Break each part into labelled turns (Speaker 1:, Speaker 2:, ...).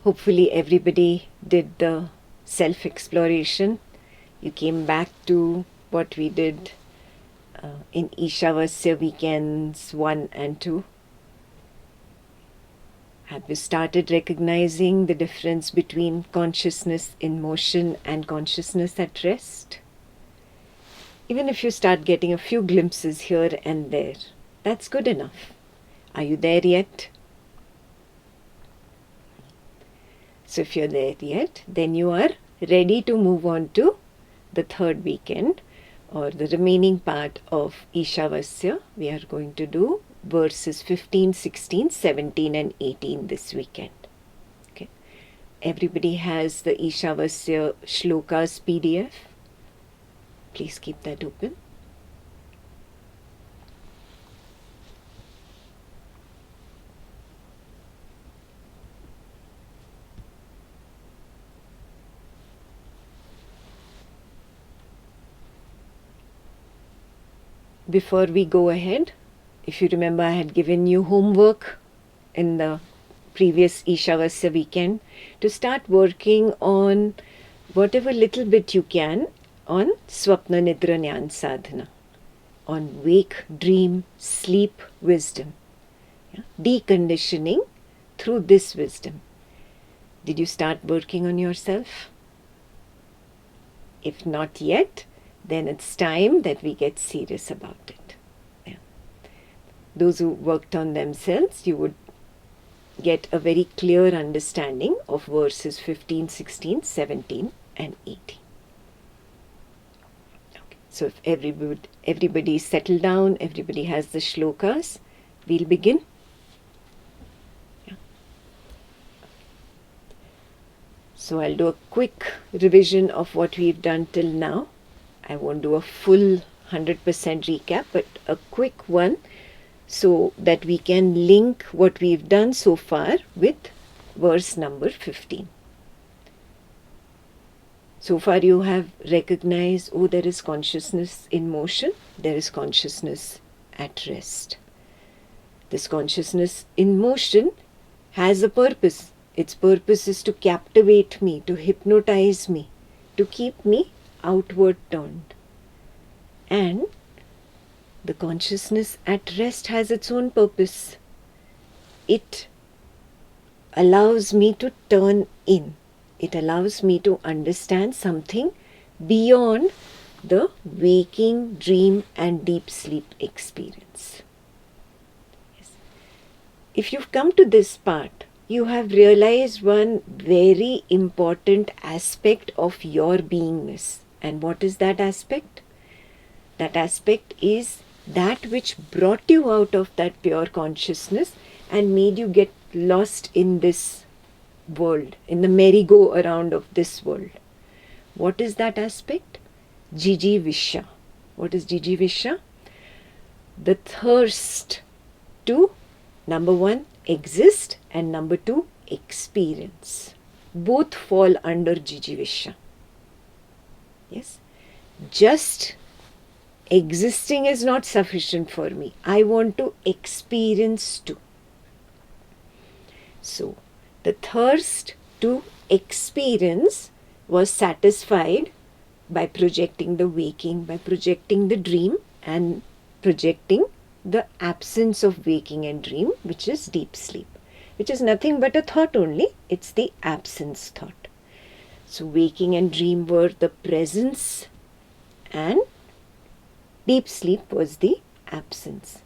Speaker 1: Hopefully everybody did the self-exploration. You came back to what we did in Ishavasya weekends 1 and 2. Have you started recognizing the difference between consciousness in motion and consciousness at rest? Even if you start getting a few glimpses here and there, that's good enough. Are you there yet? So if you're there yet, then you are ready to move on to the third weekend or the remaining part of Ishavasya. We are going to do verses 15, 16, 17 and 18 this weekend. Okay. Everybody has the Ishavasya shlokas PDF. Please keep that open. Before we go ahead, if you remember, I had given you homework in the previous Ishavasya weekend to start working on whatever little bit you can on Swapna Nidra Jnana Sadhana, on wake, dream, sleep wisdom, deconditioning through this wisdom. Did you start working on yourself? If not yet, then it's time that we get serious about it. Yeah. Those who worked on themselves, you would get a very clear understanding of verses 15, 16, 17 and 18. Okay. So if everybody is settled down, everybody has the shlokas, we'll begin. So I'll do a quick revision of what we've done till now. I won't do a full 100% recap, but a quick one so that we can link what we've done so far with verse number 15. So far you have recognized, oh, there is consciousness in motion, there is consciousness at rest. This consciousness in motion has a purpose. Its purpose is to captivate me, to hypnotize me, to keep me outward turned. And the consciousness at rest has its own purpose. It allows me to turn in. It allows me to understand something beyond the waking, dream and deep sleep experience. Yes. If you've come to this part, you have realized one very important aspect of your beingness. And what is that aspect? That aspect is that which brought you out of that pure consciousness and made you get lost in this world, in the merry-go-around of this world. What is that aspect? Jijivishya. What is Jijivishya? The thirst to, number one, exist and number two, experience. Both fall under Jijivishya. Yes? Just existing is not sufficient for me. I want to experience too. So, the thirst to experience was satisfied by projecting the waking, by projecting the dream and projecting the absence of waking and dream, which is deep sleep, which is nothing but a thought only. It's the absence thought. So waking and dream were the presence and deep sleep was the absence.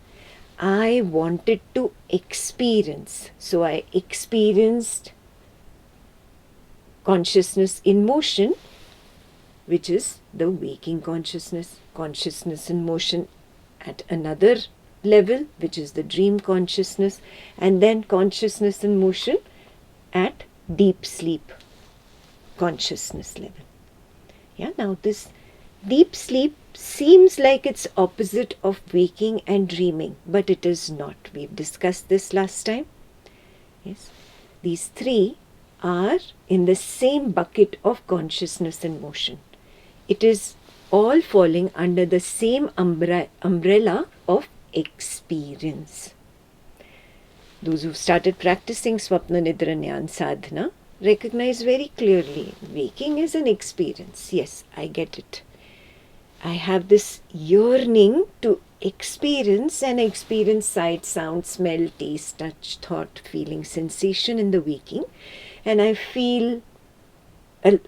Speaker 1: I wanted to experience. So I experienced consciousness in motion, which is the waking consciousness, consciousness in motion at another level, which is the dream consciousness, and then consciousness in motion at deep sleep consciousness level. Yeah, now this deep sleep seems like it's opposite of waking and dreaming, but it is not. We've discussed this last time. Yes, these three are in the same bucket of consciousness and motion. It is all falling under the same umbrella of experience. Those who started practicing Swapna Nidra Jnana Sadhana recognize very clearly, waking is an experience. Yes, I get it. I have this yearning to experience sight, sound, smell, taste, touch, thought, feeling, sensation in the waking, and I feel an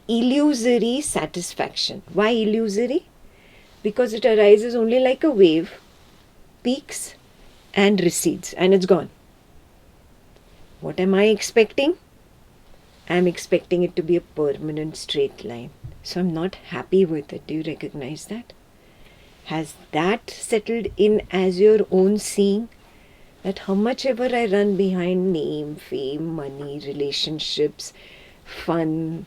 Speaker 1: illusory satisfaction. Why illusory? Because it arises only like a wave, peaks and recedes, and it's gone. What am I expecting? I'm expecting it to be a permanent straight line. So I'm not happy with it. Do you recognize that? Has that settled in as your own seeing? That how much ever I run behind name, fame, money, relationships, fun,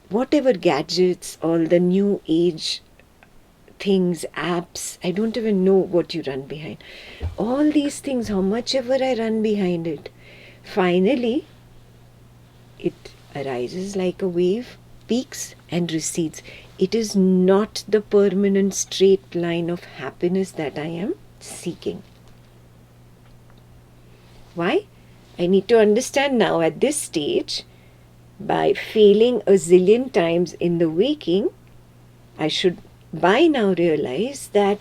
Speaker 1: whatever gadgets, all the new age things, apps, I don't even know what you run behind. All these things, how much ever I run behind it, finally it arises like a wave, peaks and recedes. It is not the permanent straight line of happiness that I am seeking. Why? I need to understand now at this stage, by failing a zillion times in the waking, I should by now realize that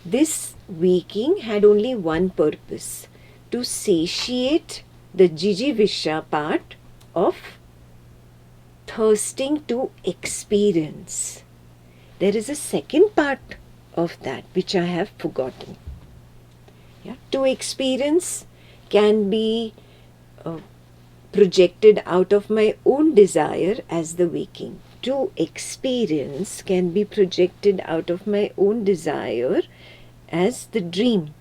Speaker 1: this waking had only one purpose, to satiate the jijivisha part of thirsting to experience. There is a second part of that which I have forgotten. Yeah? To experience can be projected out of my own desire as the waking. To experience can be projected out of my own desire as the dream.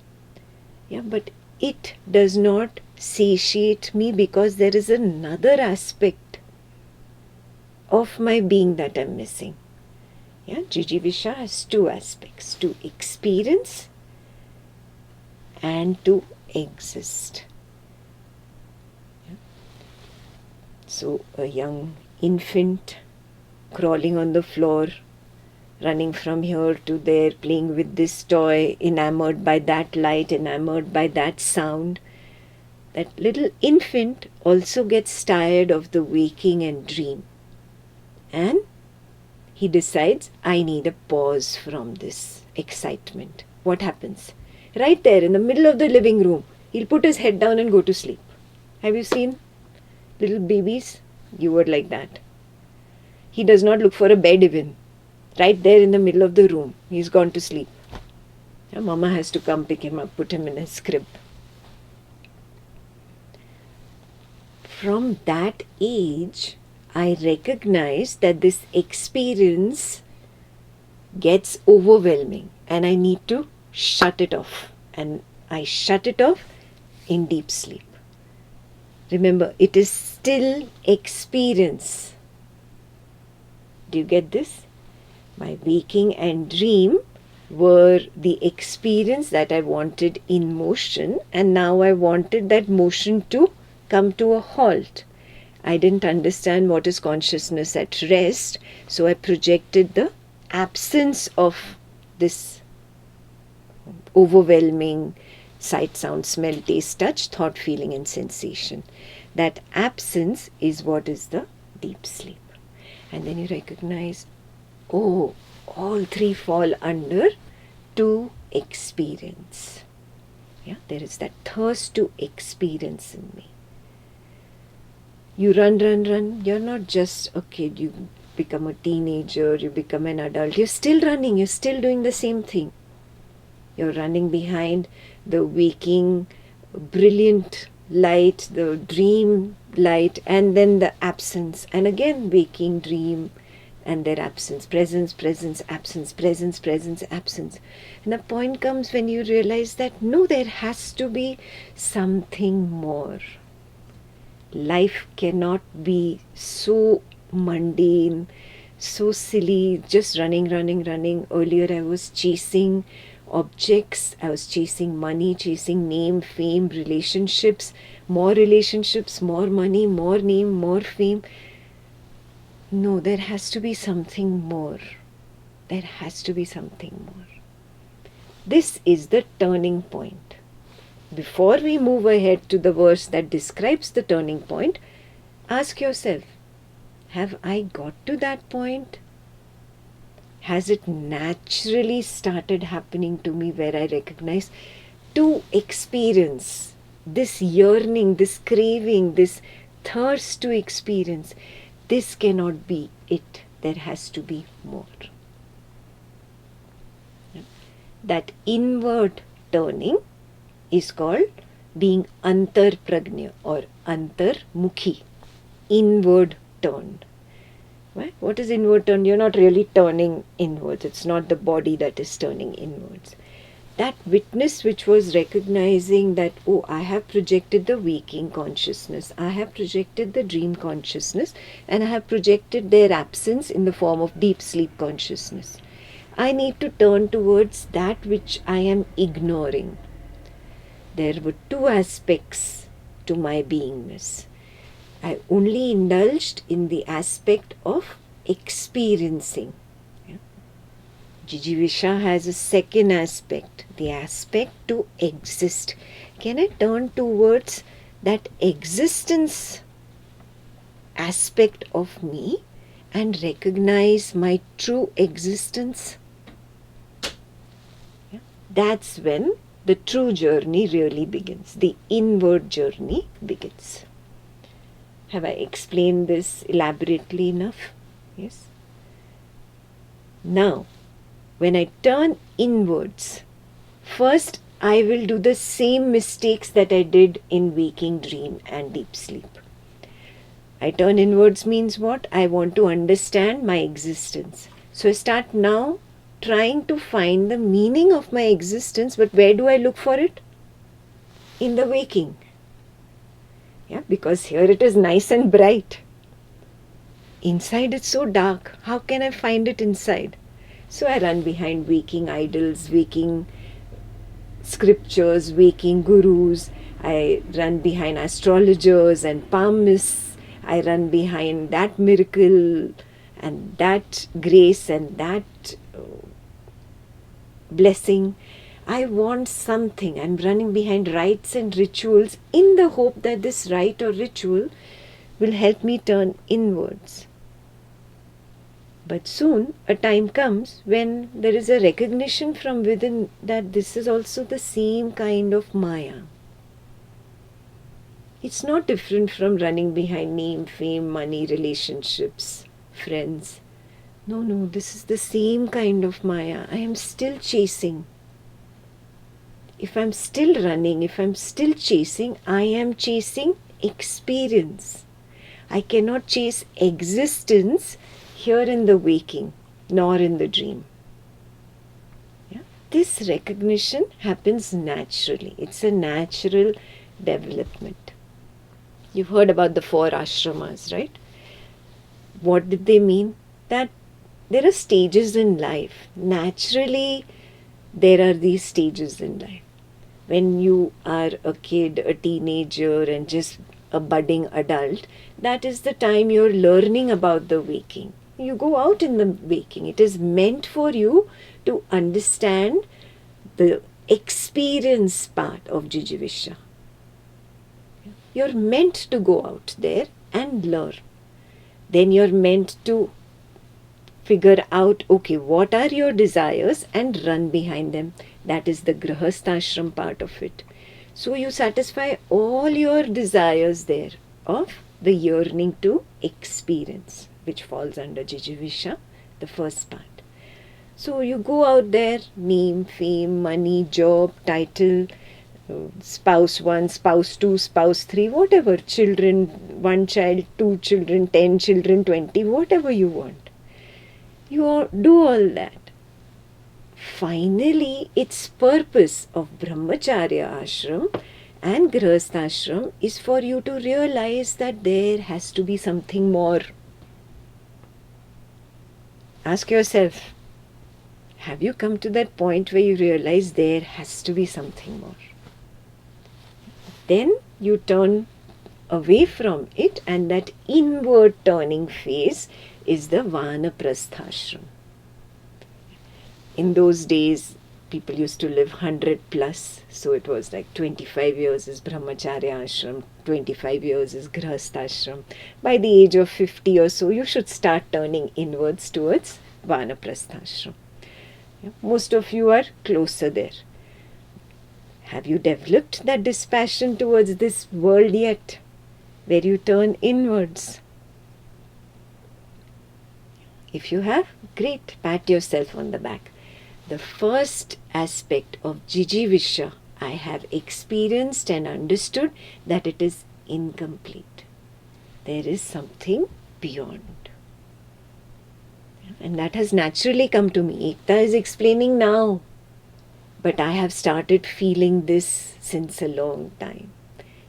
Speaker 1: Yeah, but it does not satiate me because there is another aspect of my being that I'm missing. Yeah, Jijivisha has two aspects, to experience and to exist. Yeah. So a young infant crawling on the floor, running from here to there, playing with this toy, enamored by that light, enamored by that sound. That little infant also gets tired of the waking and dream. And he decides, I need a pause from this excitement. What happens? Right there in the middle of the living room, he'll put his head down and go to sleep. Have you seen little babies? You were like that. He does not look for a bed even. Right there in the middle of the room, he's gone to sleep. Mama has to come pick him up, put him in his crib. From that age, I recognize that this experience gets overwhelming and I need to shut it off. And I shut it off in deep sleep. Remember, it is still experience. Do you get this? My waking and dream were the experience that I wanted in motion, and now I wanted that motion to come to a halt. I didn't understand what is consciousness at rest, so I projected the absence of this overwhelming sight, sound, smell, taste, touch, thought, feeling and sensation. That absence is what is the deep sleep. And then you recognize, oh, all three fall under to experience. Yeah, there is that thirst to experience in me. You run. You're not just a kid. You become a teenager, you become an adult. You're still running. You're still doing the same thing. You're running behind the waking, brilliant light, the dream light, and then the absence. And again, waking, dream, and their absence. Presence, absence, presence, absence. And a point comes when you realize that no, there has to be something more. Life cannot be so mundane, so silly, just running. Earlier I was chasing objects, I was chasing money, chasing name, fame, relationships, more money, more name, more fame. No, there has to be something more. There has to be something more. This is the turning point. before we move ahead to the verse that describes the turning point, ask yourself, have I got to that point? Has it naturally started happening to me where I recognize to experience this yearning, this craving, this thirst to experience? This cannot be it. There has to be more. That inward turning is called being antarprajna or antarmukhi, inward turned. Right? What is inward turn? You're not really turning inwards. It's not the body that is turning inwards. That witness which was recognizing that, oh, I have projected the waking consciousness, I have projected the dream consciousness, and I have projected their absence in the form of deep sleep consciousness. I need to turn towards that which I am ignoring. There were two aspects to my beingness. I only indulged in the aspect of experiencing. Jijivisha has a second aspect, the aspect to exist. Can I turn towards that existence aspect of me and recognize my true existence? That's when the true journey really begins. The inward journey begins. Have I explained this elaborately enough? Yes. Now, when I turn inwards, first I will do the same mistakes that I did in waking, dream and deep sleep. I turn inwards means what? I want to understand my existence. So I start now trying to find the meaning of my existence, but where do I look for it? In the waking. Yeah, because here it is nice and bright. Inside it's so dark. How can I find it inside? So I run behind waking idols, waking scriptures, waking gurus. I run behind astrologers and palmists. I run behind that miracle and that grace and that blessing. I want something. I'm running behind rites and rituals in the hope that this rite or ritual will help me turn inwards. But soon a time comes when there is a recognition from within that this is also the same kind of Maya. It's not different from running behind name, fame, money, relationships, friends. No, this is the same kind of Maya. I am still chasing. If I'm still running, if I'm still chasing, I am chasing experience. I cannot chase existence here in the waking, nor in the dream. Yeah? This recognition happens naturally. It's a natural development. You've heard about the 4 ashramas, right? What did they mean? That there are stages in life. Naturally, there are these stages in life. When you are a kid, a teenager, and just a budding adult, that is the time you're learning about the waking. You go out in the waking. It is meant for you to understand the experience part of Jijivisha. You're meant to go out there and learn. Then you're meant to figure out, okay, what are your desires and run behind them. That is the grihasthashram part of it. So you satisfy all your desires there of the yearning to experience, which falls under Jijivisha, the first part. So you go out there, name, fame, money, job, title, spouse 1, spouse 2, spouse 3, whatever, children, 1 child, 2 children, 10 children, 20, whatever you want. You do all that. Finally, its purpose of brahmacharya ashram and grihastha ashram is for you to realize that there has to be something more. Ask yourself, have you come to that point where you realize there has to be something more? Then you turn away from it, and that inward turning phase is the vanaprasthashram. In those days, people used to live 100 plus. So it was like 25 years is brahmacharya ashram, 25 years is grihastha ashram. By the age of 50 or so, you should start turning inwards towards vanaprastha ashram. Yeah? Most of you are closer there. Have you developed that dispassion towards this world yet, where you turn inwards? If you have, great, pat yourself on the back. The first aspect of Jijivisha I have experienced and understood that it is incomplete. There is something beyond. And that has naturally come to me. Ekta is explaining now. But I have started feeling this since a long time.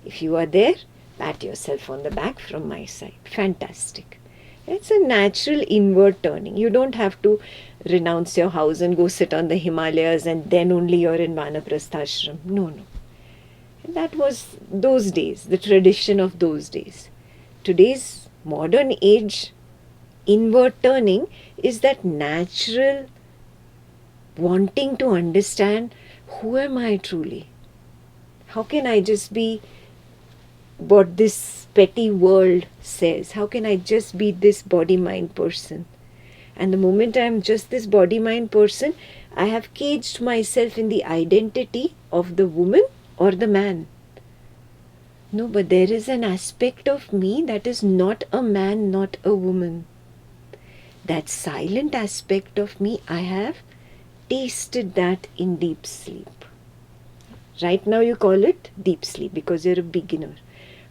Speaker 1: If you are there, pat yourself on the back from my side. Fantastic. It's a natural inward turning. You don't have to renounce your house and go sit on the Himalayas and then only you're in Vanaprastha ashram. No. And that was those days, the tradition of those days. Today's modern age inward turning is that natural wanting to understand, who am I truly? How can I just be what this petty world says? How can I just be this body-mind person? And the moment I am just this body-mind person, I have caged myself in the identity of the woman or the man. No, but there is an aspect of me that is not a man, not a woman. That silent aspect of me, I have tasted that in deep sleep. Right now you call it deep sleep because you're a beginner.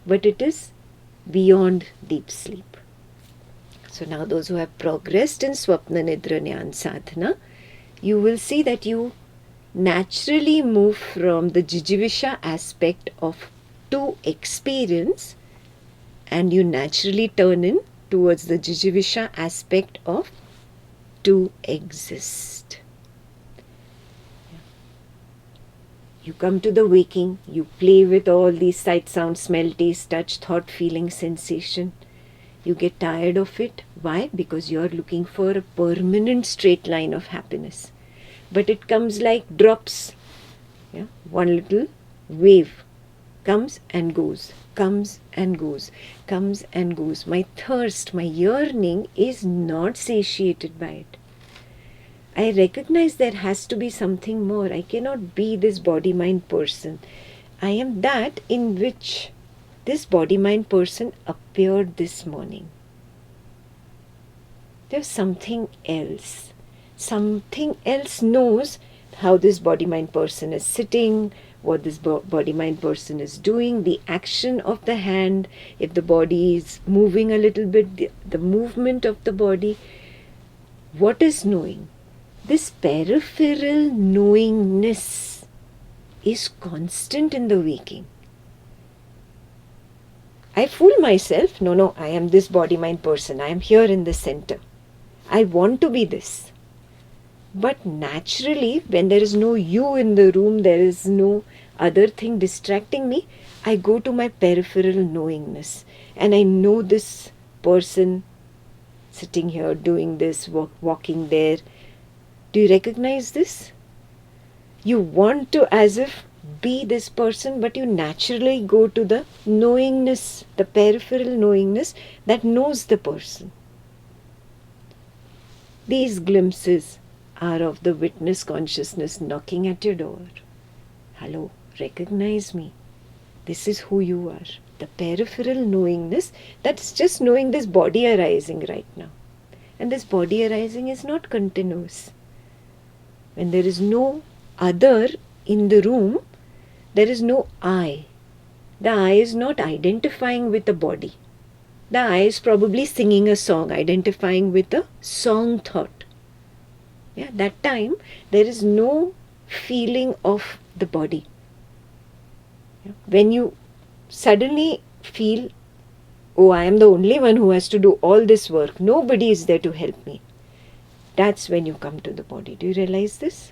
Speaker 1: But it is beyond deep sleep. So now those who have progressed in Swapna Nidra Jnana Sadhana, you will see that you naturally move from the Jijivisha aspect of to experience, and you naturally turn in towards the Jijivisha aspect of to exist. You come to the waking, you play with all these sight, sound, smell, taste, touch, thought, feeling, sensation. You get tired of it. Why? Because you are looking for a permanent straight line of happiness. But it comes like drops. Yeah? One little wave comes and goes, comes and goes, comes and goes. My thirst, my yearning is not satiated by it. I recognize there has to be something more. I cannot be this body-mind person. I am that in which this body-mind person appeared this morning. There's something else. Something else knows how this body-mind person is sitting, what this body-mind person is doing, the action of the hand, if the body is moving a little bit, the movement of the body. What is knowing? This peripheral knowingness is constant in the waking. I fool myself, no, I am this body-mind person, I am here in the center. I want to be this. But naturally, when there is no you in the room, there is no other thing distracting me, I go to my peripheral knowingness. And I know this person sitting here, doing this, walking there. Do you recognize this? You want to as if be this person, but you naturally go to the knowingness, the peripheral knowingness that knows the person. These glimpses are of the witness consciousness knocking at your door. Hello, recognize me. This is who you are. The peripheral knowingness, that's just knowing this body arising right now. And this body arising is not continuous. When there is no other in the room, there is no I. The I is not identifying with the body. The I is probably singing a song, identifying with a song thought. Yeah, that time there is no feeling of the body. Yeah. When you suddenly feel, oh, I am the only one who has to do all this work, nobody is there to help me. That's when you come to the body. Do you realize this?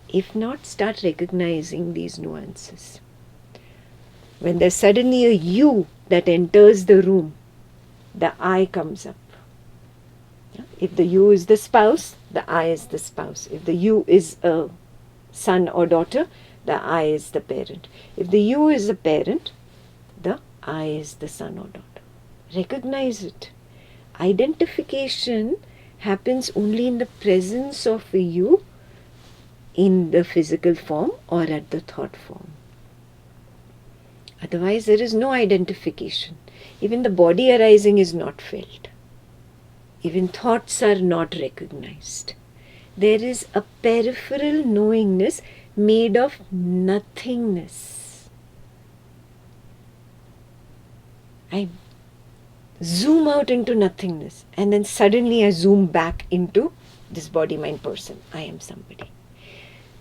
Speaker 1: If not, start recognizing these nuances. When there's suddenly a you that enters the room, the I comes up. If the you is the spouse, the I is the spouse. If the you is a son or daughter, the I is the parent. If the you is the parent, the I is the son or daughter. Recognize it. Identification happens only in the presence of a you in the physical form or at the thought form. Otherwise, there is no identification. Even the body arising is not felt. Even thoughts are not recognized. There is a peripheral knowingness made of nothingness. I zoom out into nothingness and then suddenly I zoom back into this body, mind, person. I am somebody.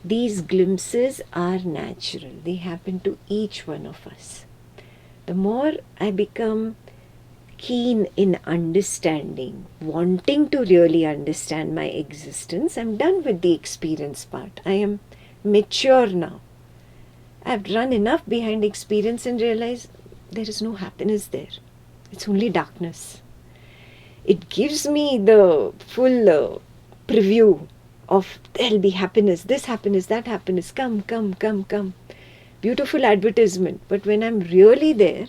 Speaker 1: These glimpses are natural. They happen to each one of us. The more I become keen in understanding, wanting to really understand my existence, I'm done with the experience part. I am mature now. I've run enough behind experience and realized there is no happiness there. It's only darkness. It gives me the full preview of there'll be happiness, this happiness, that happiness, come, come, come, come. Beautiful advertisement. But when I'm really there,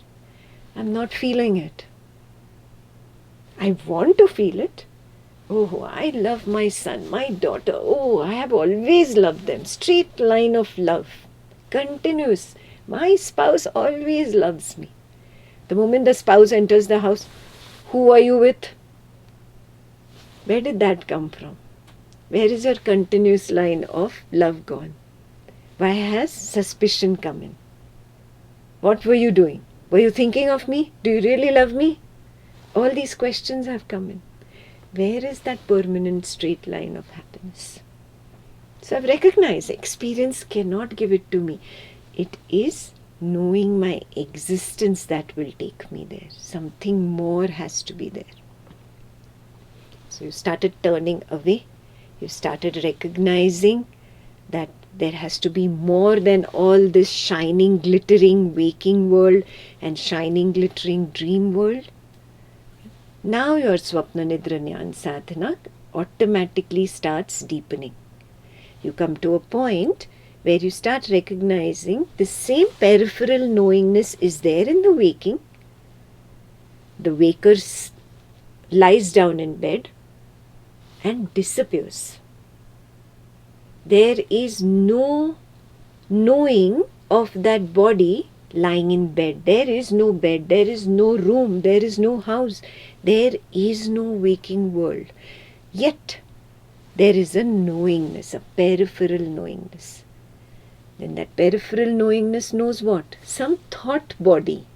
Speaker 1: I'm not feeling it. I want to feel it. Oh, I love my son, my daughter. Oh, I have always loved them. Straight line of love. Continuous. My spouse always loves me. The moment the spouse enters the house, who are you with? Where did that come from? Where is your continuous line of love gone? Why has suspicion come in? What were you doing? Were you thinking of me? Do you really love me? All these questions have come in. Where is that permanent straight line of happiness? So I've recognized experience cannot give it to me. It is knowing my existence that will take me there. Something more has to be there. So you started turning away. You started recognizing that there has to be more than all this shining, glittering waking world and shining, glittering dream world. Now your Swapna Nidra Jnana Sadhana automatically starts deepening. You come to a point where you start recognizing the same peripheral knowingness is there in the waking. The waker lies down in bed and disappears. There is no knowing of that body lying in bed. There is no bed, there is no room, there is no house, there is no waking world. Yet, there is a knowingness, a peripheral knowingness. Then that peripheral knowingness knows what? Some thought body,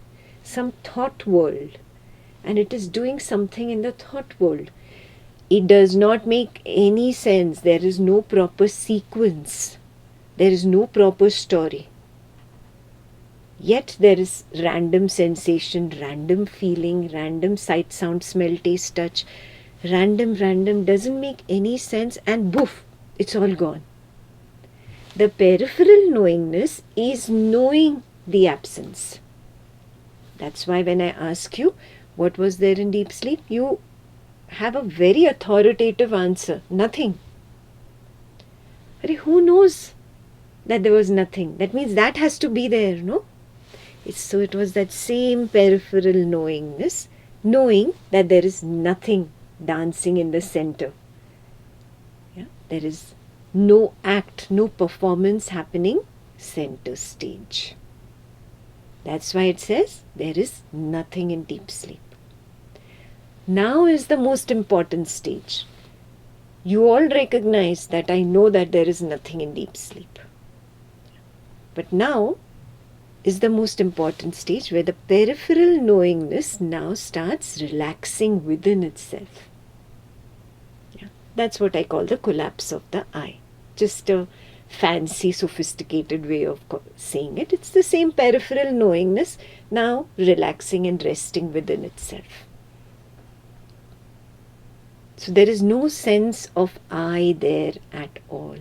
Speaker 1: some thought world. And it is doing something in the thought world. It does not make any sense. There is no proper sequence. There is no proper story. Yet there is random sensation, random feeling, random sight, sound, smell, taste, touch. Random doesn't make any sense and boof, it's all gone. The peripheral knowingness is knowing the absence. That's why when I ask you what was there in deep sleep, you have a very authoritative answer. Nothing. Who knows that there was nothing? That means that has to be there, no? So it was that same peripheral knowingness, knowing that there is nothing dancing in the center. Yeah? There is no act, no performance happening center stage. That's why it says there is nothing in deep sleep. Now is the most important stage. You all recognize that I know that there is nothing in deep sleep. But now is the most important stage where the peripheral knowingness now starts relaxing within itself. Yeah. That's what I call the collapse of the I. Just a fancy, sophisticated way of saying it. It's the same peripheral knowingness now relaxing and resting within itself. So there is no sense of I there at all.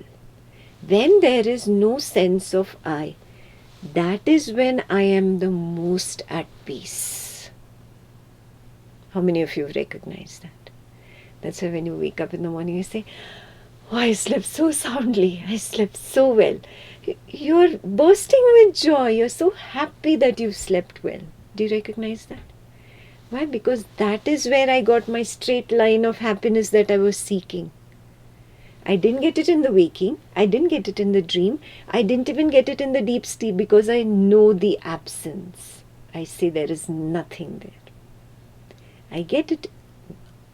Speaker 1: When there is no sense of I, that is when I am the most at peace. How many of you recognize that? That's why when you wake up in the morning you say, Oh, I slept so soundly. I slept so well. You're bursting with joy. You're so happy that you've slept well. Do you recognize that? Why? Because that is where I got my straight line of happiness that I was seeking. I didn't get it in the waking. I didn't get it in the dream. I didn't even get it in the deep sleep because I know the absence. I say there is nothing there. I get it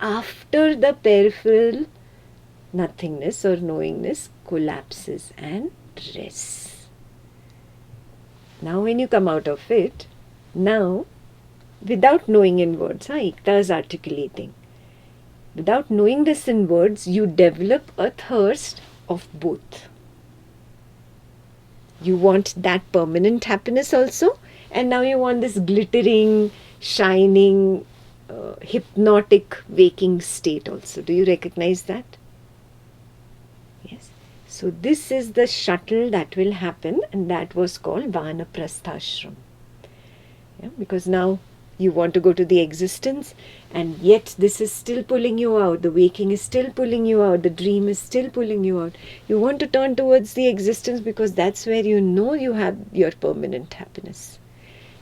Speaker 1: after the peripheral nothingness or knowingness collapses and rests. Now when you come out of it, now without knowing in words, Ekta is articulating. Without knowing this in words, you develop a thirst of both. You want that permanent happiness also, and now you want this glittering, shining, hypnotic waking state also. Do you recognize that? Yes. So this is the shuttle that will happen, and that was called Vanaprasthashram. Yeah, because now you want to go to the existence, and yet this is still pulling you out. The waking is still pulling you out. The dream is still pulling you out. You want to turn towards the existence because that's where you know you have your permanent happiness.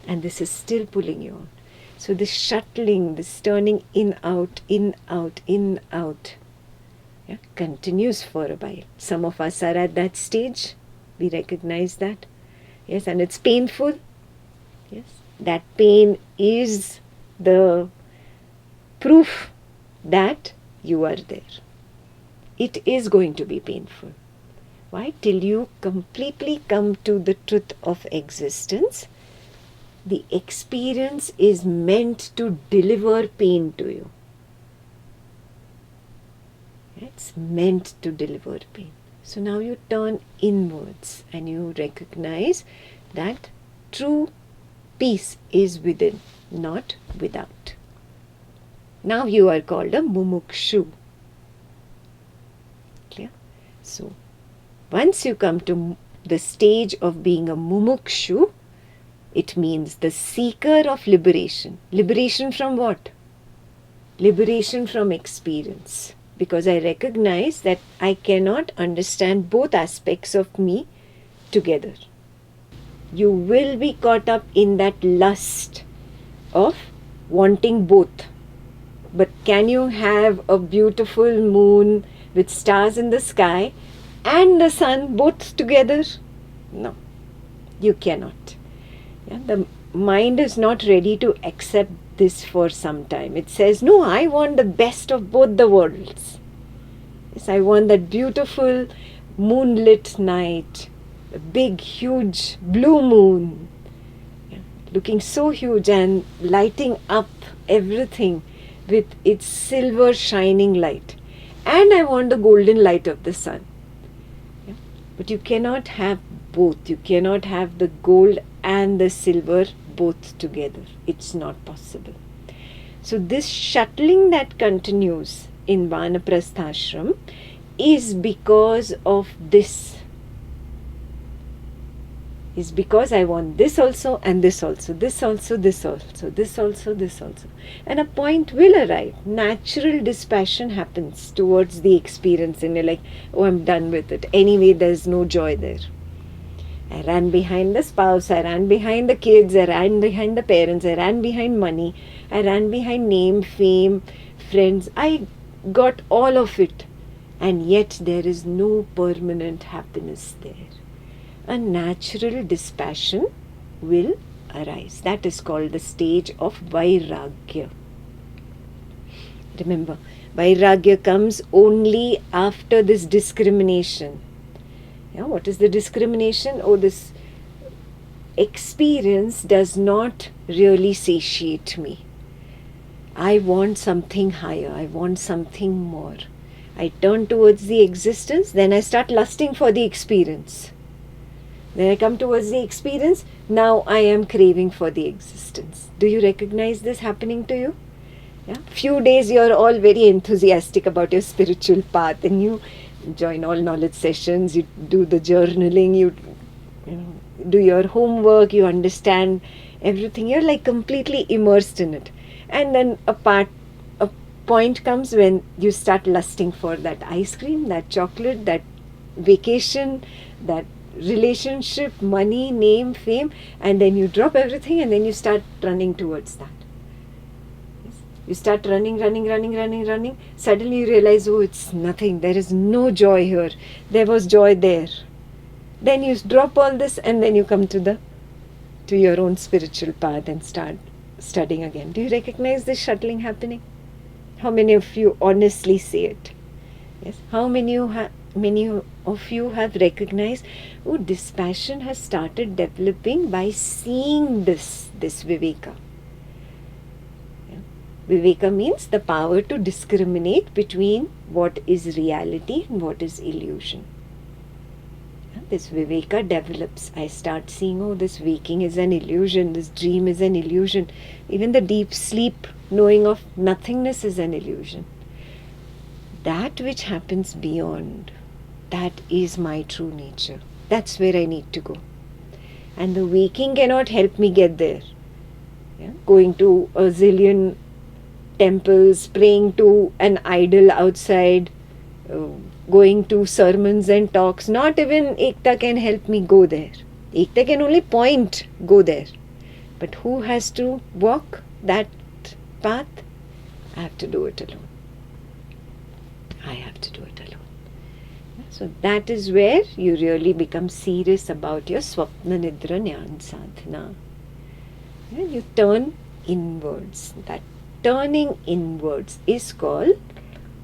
Speaker 1: And this is still pulling you out. So this shuttling, this turning in, out, yeah, continues for a while. Some of us are at that stage. We recognize that. Yes, and it's painful. Yes. That pain is the proof that you are there. It is going to be painful. Why? Till you completely come to the truth of existence, the experience is meant to deliver pain to you. It's meant to deliver pain. So now you turn inwards and you recognize that true peace is within, not without. Now you are called a mumukshu. Clear? So, once you come to the stage of being a mumukshu, it means the seeker of liberation. Liberation from what? Liberation from experience. Because I recognize that I cannot understand both aspects of me together. You will be caught up in that lust of wanting both. But can you have a beautiful moon with stars in the sky and the sun both together? No, you cannot. Yeah, the mind is not ready to accept this for some time. It says, no, I want the best of both the worlds. Yes, I want that beautiful moonlit night, a big, huge blue moon, yeah, looking so huge and lighting up everything with its silver shining light. And I want the golden light of the sun. Yeah? But you cannot have both. You cannot have the gold and the silver both together. It's not possible. So this shuttling that continues in Vanaprasthashram is because of this. Is because I want this also and this also, this also, this also, this also, this also. And a point will arrive. Natural dispassion happens towards the experience and you're like, oh, I'm done with it. Anyway, there's no joy there. I ran behind the spouse, I ran behind the kids, I ran behind the parents, I ran behind money, I ran behind name, fame, friends. I got all of it. And yet there is no permanent happiness there. A natural dispassion will arise. That is called the stage of Vairagya. Remember, Vairagya comes only after this discrimination. Yeah, what is the discrimination? Oh, this experience does not really satiate me. I want something higher. I want something more. I turn towards the existence, then I start lusting for the experience. Then I come towards the experience, now I am craving for the existence. Do you recognize this happening to you? Yeah? Few days you're all very enthusiastic about your spiritual path and you join all knowledge sessions, you do the journaling, you do your homework, you understand everything. You're like completely immersed in it. And then a point comes when you start lusting for that ice cream, that chocolate, that vacation, that relationship, money, name, fame, and then you drop everything and then you start running towards that. You start running. Suddenly you realize, oh, it's nothing. There is no joy here. There was joy there. Then you drop all this and then you come to your own spiritual path and start studying again. Do you recognize this shuttling happening? How many of you honestly say it? Yes. How many of you have recognized, oh, this passion has started developing by seeing this viveka. Viveka means the power to discriminate between what is reality and what is illusion. This viveka develops. I start seeing, oh, this waking is an illusion, this dream is an illusion. Even the deep sleep, knowing of nothingness is an illusion. That which happens beyond, that is my true nature. That's where I need to go. And the waking cannot help me get there. Going to a zillion temples, praying to an idol outside, going to sermons and talks. Not even Ekta can help me go there. Ekta can only point, go there. But who has to walk that path? I have to do it alone. I have to do it alone. So that is where you really become serious about your Swapna Nidra Jnana Sadhana. You turn inwards. That turning inwards is called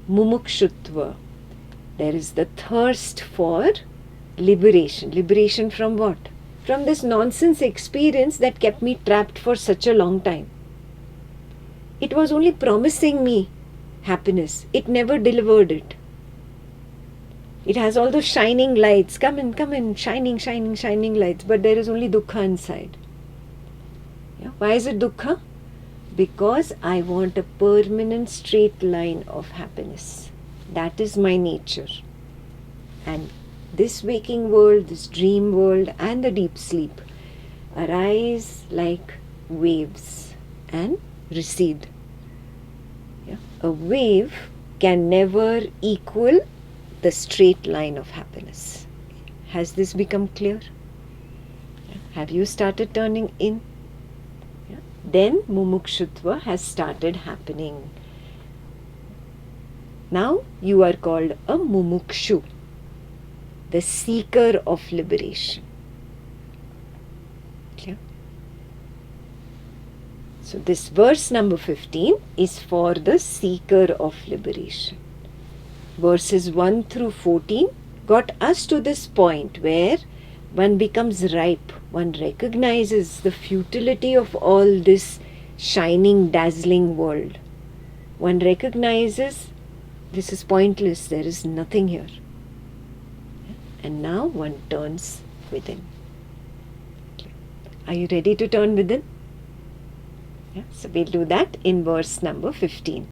Speaker 1: mumukshutva. There is the thirst for liberation. Liberation from what? From this nonsense experience that kept me trapped for such a long time. It was only promising me happiness. It never delivered it. It has all those shining lights. Come in, shining lights. But there is only dukkha inside. Why is it dukkha? Because I want a permanent straight line of happiness. That is my nature. And this waking world, this dream world, and the deep sleep arise like waves and recede. A wave can never equal the straight line of happiness. Has this become clear? Have you started turning in? Then mumukshutva has started happening. Now you are called a mumukshu, the seeker of liberation. Clear? So this verse number 15 is for the seeker of liberation. Verses 1 through 14 got us to this point where one becomes ripe. One recognizes the futility of all this shining, dazzling world. One recognizes this is pointless. There is nothing here. And now one turns within. Are you ready to turn within? So we'll do that in verse number 15.